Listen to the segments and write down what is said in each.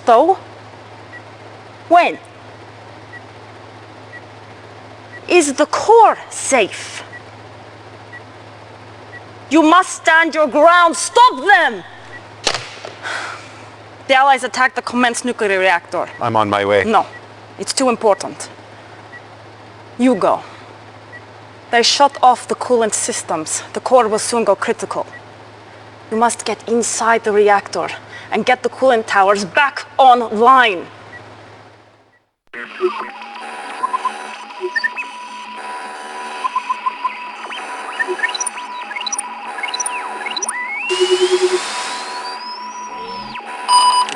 though? When? Is the core safe? You must stand your ground. Stop them! The Allies attacked the Commence nuclear reactor. I'm on my way. No, it's too important. You go. They shut off the coolant systems. The core will soon go critical. You must get inside the reactor and get the coolant towers back online.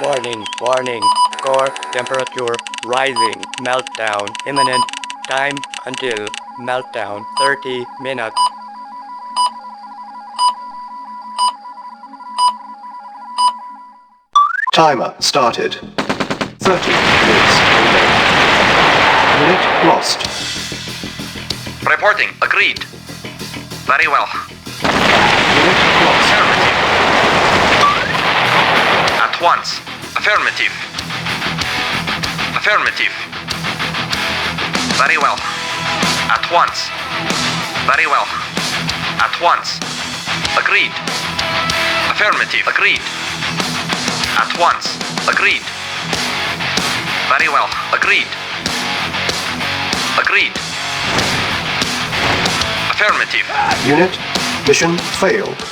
Warning, warning. Core temperature rising. Meltdown imminent. Time until meltdown 30 minutes. Timer started. 30 minutes remaining. Unit lost. Reporting. Agreed. Very well. Unit lost. Affirmative. At once. Affirmative. Affirmative. Very well. At once. Very well. At once. Agreed. Affirmative. Agreed. At once. Agreed. Very well. Agreed. Agreed. Affirmative. Unit mission failed.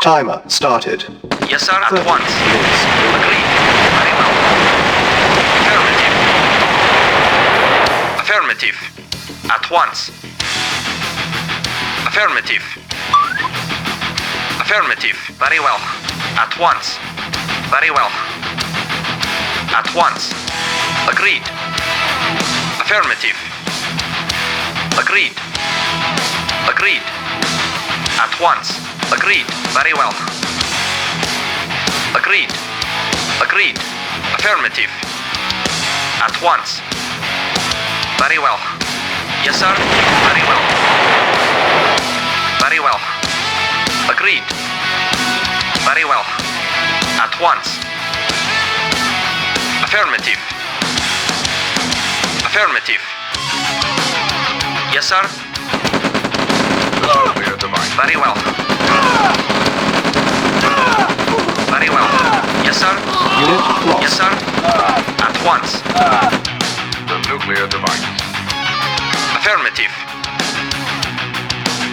Timer started. Yes, sir. At 30 once. minutes. Agreed. Very well. Affirmative. Affirmative. At once. Affirmative. Affirmative. Very well. At once. Very well. At once. Agreed. Affirmative. Agreed. Agreed. At once. Agreed. Very well. Agreed. Agreed. Affirmative. At once. Very well. Yes, sir. Very well. Very well. Agreed. Very well. At once. Affirmative. Affirmative. Yes, sir. Very well. Very well. Yes, sir. Unit lost. Yes, sir. At once. The nuclear device. Affirmative.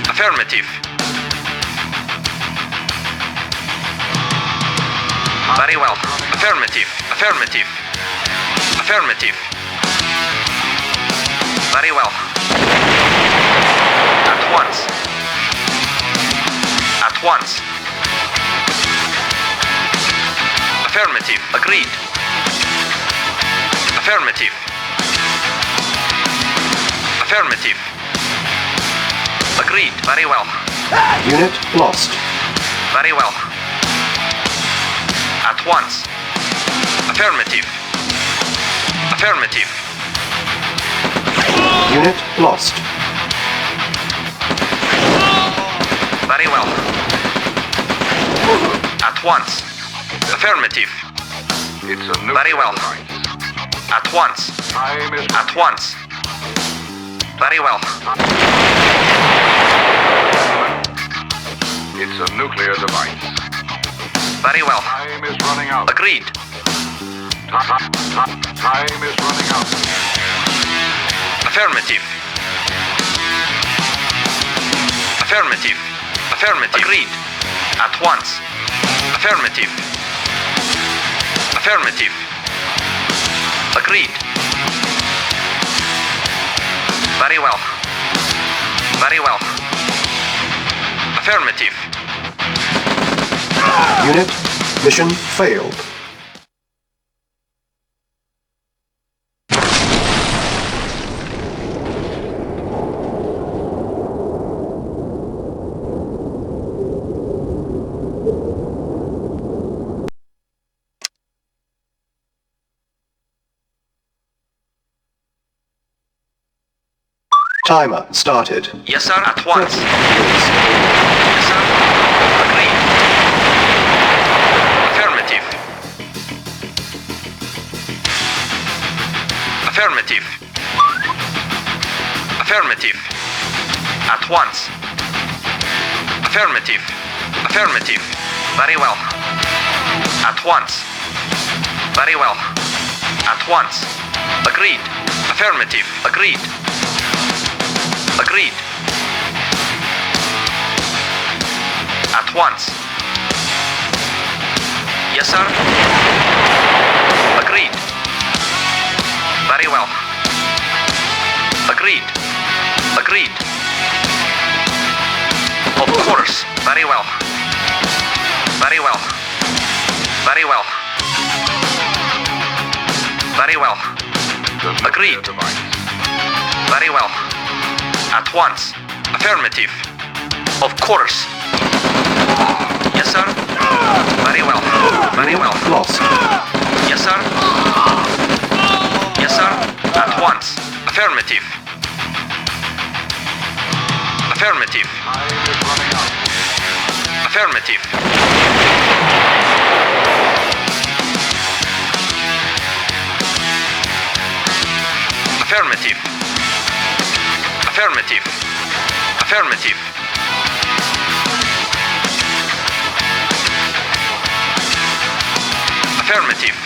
Affirmative. Very well. Affirmative. Affirmative. Affirmative. Very well. At once. At once. Affirmative. Agreed. Affirmative. Affirmative. Agreed. Very well. Unit lost. Very well. At once. Affirmative. Affirmative. Unit lost. Very well. At once. Affirmative. It's a nuclear Very well. device. At once. Time is At once. Very well. It's a nuclear device. Very well. Time is running out. Agreed. Time is running out. Affirmative. Affirmative. Affirmative. Agreed. At once. Affirmative. Affirmative. Agreed. Very well. Very well. Affirmative. Unit mission failed. Timer started. Yes, sir. At once. 30 Yes, sir. Agreed. Affirmative. Affirmative. Affirmative. At once. Affirmative. Affirmative. Very well. At once. Very well. At once. Agreed. Affirmative. Agreed. Agreed. At once. Yes, sir. Agreed. Very well. Agreed. Agreed. Of course. Very well. Very well. Very well. Very well. The nuclear Agreed. device. Very well. At once. Affirmative. Of course. Yes, sir. Very well. Very well. lost. Yes, sir. Yes, sir. At once. Affirmative. Affirmative. Time is running out. Affirmative. Affirmative. Affirmative. Affirmative. Affirmative.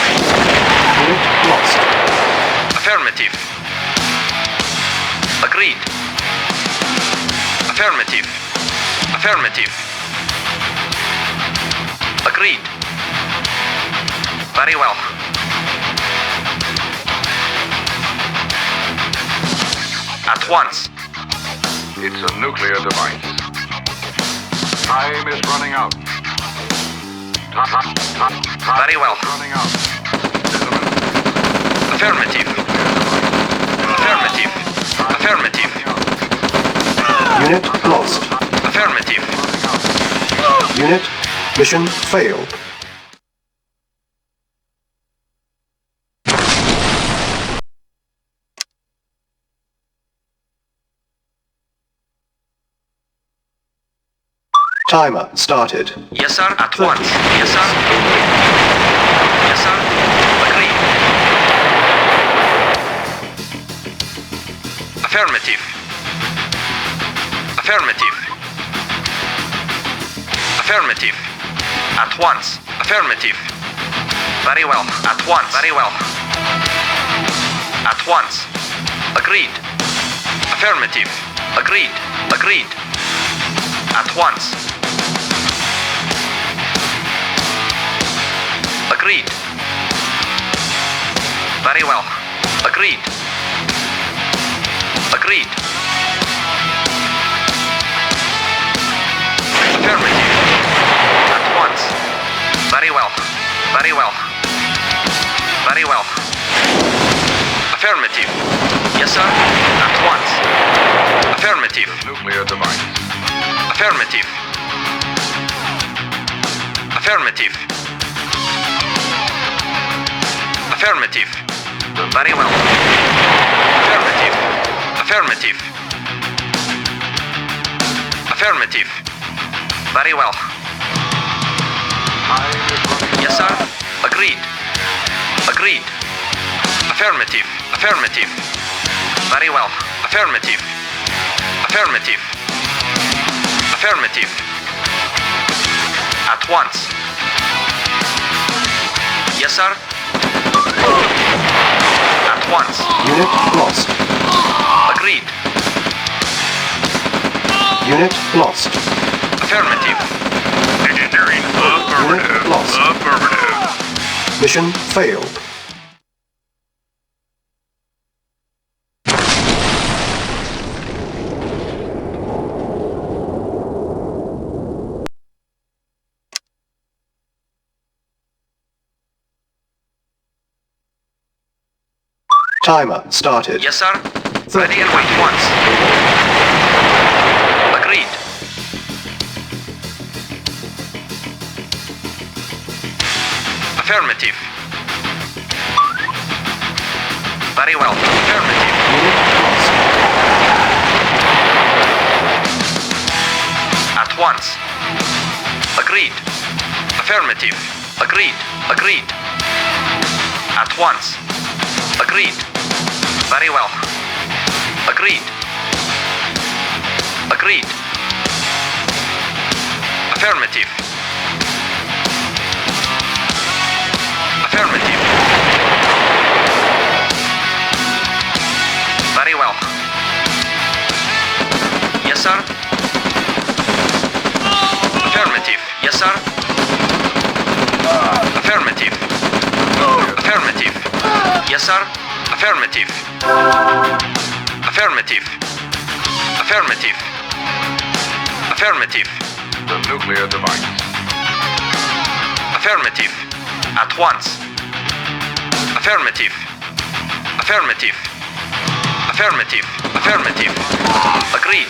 Unit lost. Affirmative. Agreed. Affirmative. Affirmative. Agreed. Very well. At once. It's a nuclear device. Time is running out. Time Very well. is running out. Gentlemen, Affirmative. Affirmative. Affirmative. Unit lost. Affirmative. Unit mission failed. Timer started. Yes, sir. At once. Yes, sir. Yes, sir. Agreed. Affirmative. Affirmative. Affirmative. At once. Affirmative. Very well. At once. Very well. At once. Agreed. Affirmative. Agreed. Agreed. At once. Agreed. Very well. Agreed. Agreed. Affirmative. At once. Very well. Very well. Very well. Affirmative. Yes, sir. At once. Affirmative. nuclear device. Affirmative. Affirmative. Affirmative. Very well. Affirmative. Affirmative. Affirmative. Very well. Time is running Yes, sir. Agreed. Agreed. Affirmative. Affirmative. Very well. Affirmative. Affirmative. Affirmative. At once. Yes, sir. At once. Unit lost. Agreed. Unit lost. Affirmative. Engineering Unit lost. affirmative. Mission failed. Timer started. Yes, sir. Ready and wait once. Agreed. Affirmative. Very well. Affirmative. Unit lost. At once. Agreed. Affirmative. Agreed. Agreed. At once. Agreed. Very well. Agreed. Agreed. Affirmative. Affirmative. Very well. Yes, sir. Affirmative. Yes, sir. Affirmative. Affirmative. Yes, sir. Affirmative. Affirmative. Affirmative. Affirmative. The nuclear device. Affirmative. At once. Affirmative. Affirmative. Affirmative. Affirmative. Agreed.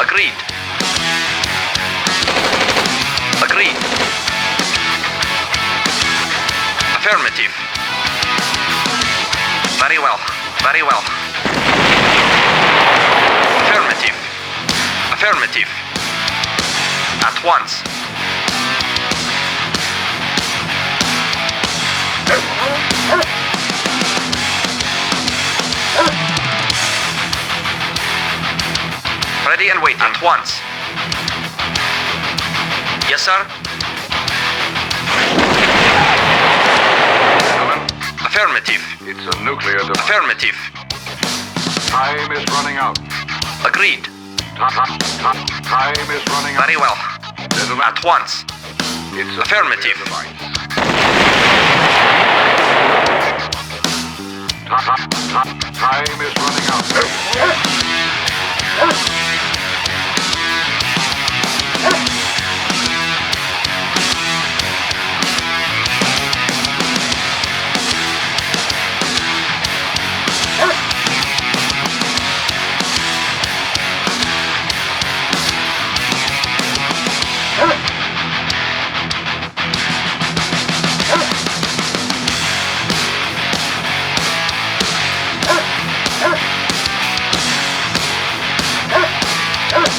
Agreed. Agreed. Affirmative. Very well. Very well. Affirmative. Affirmative. At once. Ready and waiting. At once. Yes, sir. Gentlemen, Affirmative. it's a nuclear device. Affirmative. Time is running out. Agreed. Time is running out. Very well. Gentlemen, At once. it's a Affirmative. nuclear device. Time is running out.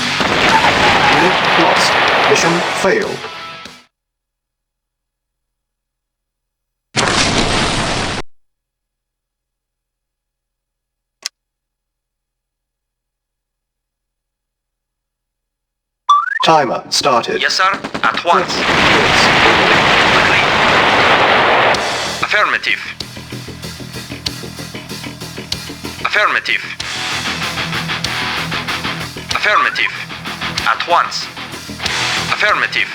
Unit lost. Mission failed. Timer started. Yes, sir. At once. Agreed. Affirmative. Affirmative. Affirmative. At once. Affirmative.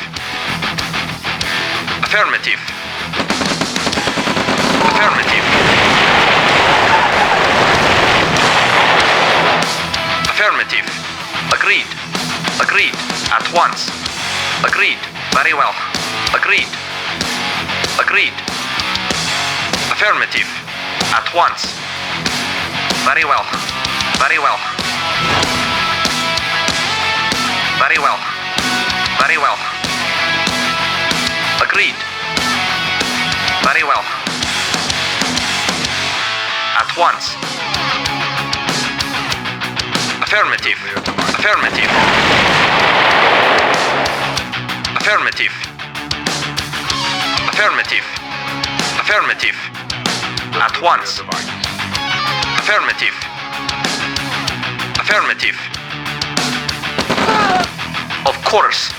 Affirmative. Affirmative. Affirmative. Agreed. Agreed. At once. Agreed. Very well. Agreed. Agreed. Affirmative. At once. Very well. Very well. Very well. Very well. Agreed. Very well. At once. Affirmative. Affirmative. Affirmative. Affirmative. Affirmative. At once. Affirmative. Affirmative. Of course.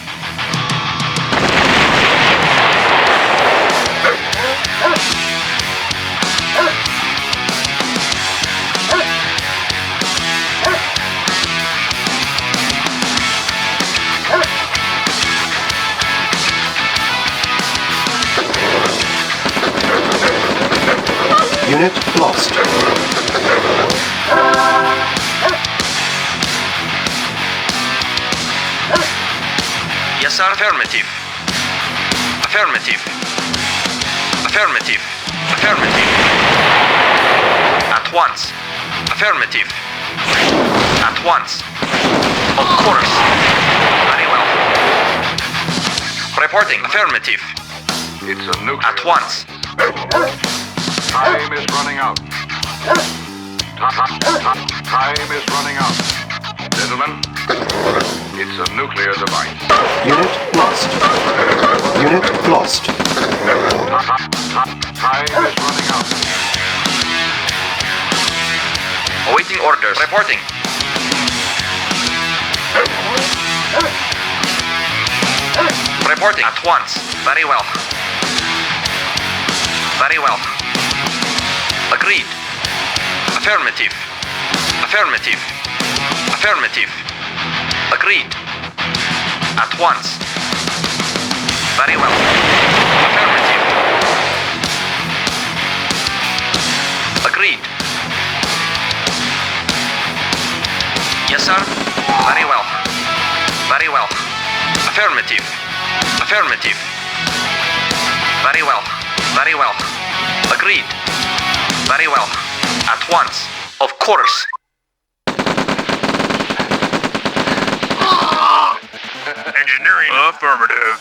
Unit lost. Yes, sir. Affirmative. Affirmative. Affirmative. Affirmative. At once. Affirmative. At once. Of course. Very well. Reporting. Affirmative. It's a nuclear At once. Time is running out. Time is running out. Gentlemen, it's a nuclear device. Unit lost. Unit lost. Time is running out. Awaiting orders. Reporting. Reporting. At once. Very well. Very well. Agreed. Affirmative. Affirmative. Affirmative. Agreed. At once. Very well. Affirmative. Agreed. Yes, sir. Very well. Very well. Affirmative. Affirmative. Very well. Very well. Agreed. Very well. At once. Of course. Engineering. Affirmative.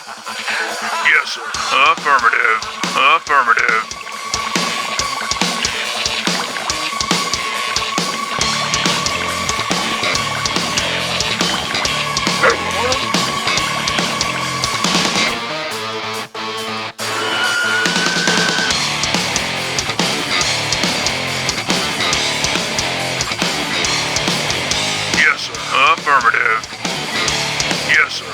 Yes, sir. Affirmative. Affirmative. Yes, sir. Affirmative. Yes, sir.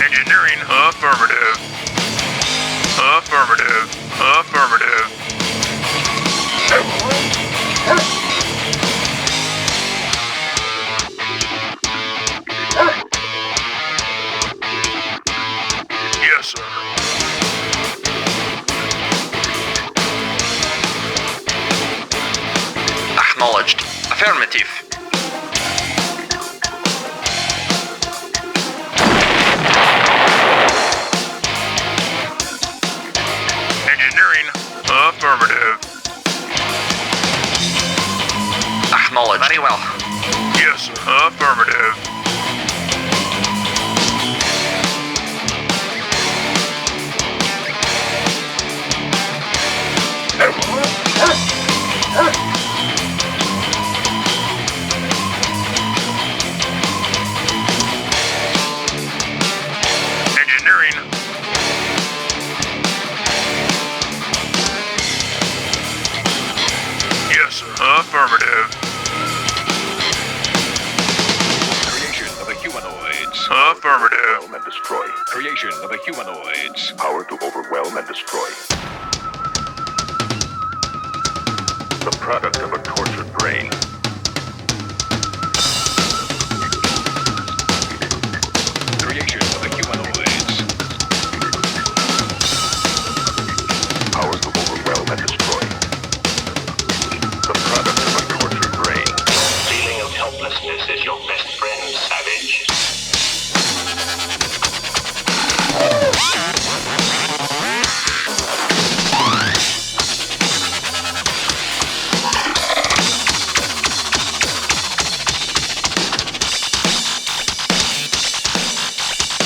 Engineering. Affirmative. Affirmative. Affirmative. Yes, sir. Acknowledged. Affirmative. Engineering. Affirmative. Acknowledged. Very well. Yes, sir. Affirmative. Engineering. Yes, sir. Affirmative. Creation of a humanoids. Affirmative. Overwhelm and destroy. Creation of a humanoids. Power to overwhelm and destroy. The product of a tortured brain. Creation of a humanoids. Power to overwhelm and destroy. The product of a tortured brain. Feeling of helplessness is your best friend, savage.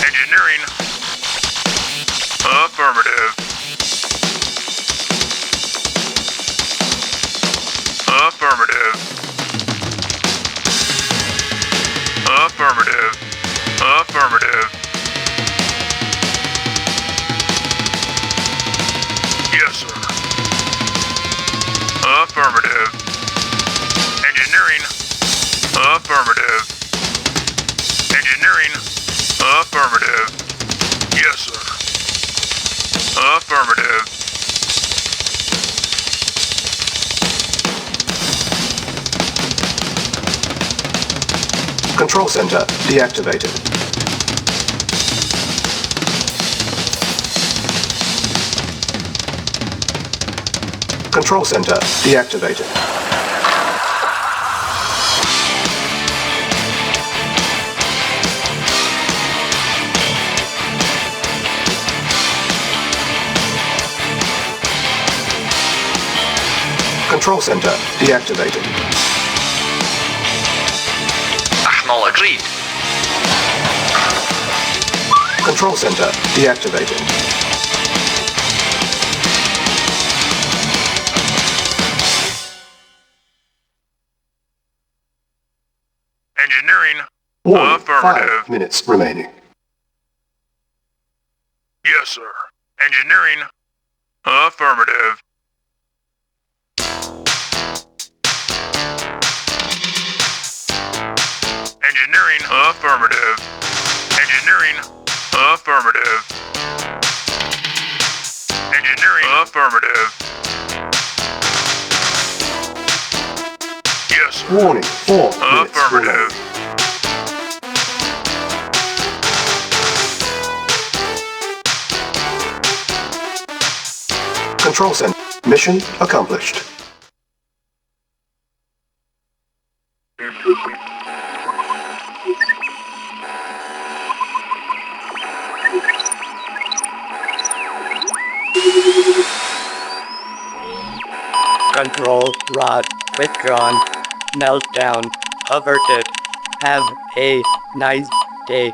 Engineering. Affirmative. Affirmative. Affirmative. Affirmative. Yes, sir. Affirmative. Engineering. Affirmative. Engineering. Affirmative. Yes, sir. Affirmative. Control center deactivated. Control center deactivated. Control center deactivated. Acknowledged. Control center deactivated. Engineering. Warning, Affirmative. 5 minutes remaining. Yes, sir. Engineering. Affirmative. Engineering. Affirmative. Engineering. Affirmative. Engineering. Affirmative. Yes, sir. Warning, 4 minutes Affirmative. remaining. Control center. Mission accomplished. Control rod withdrawn. Meltdown averted. Have a nice day.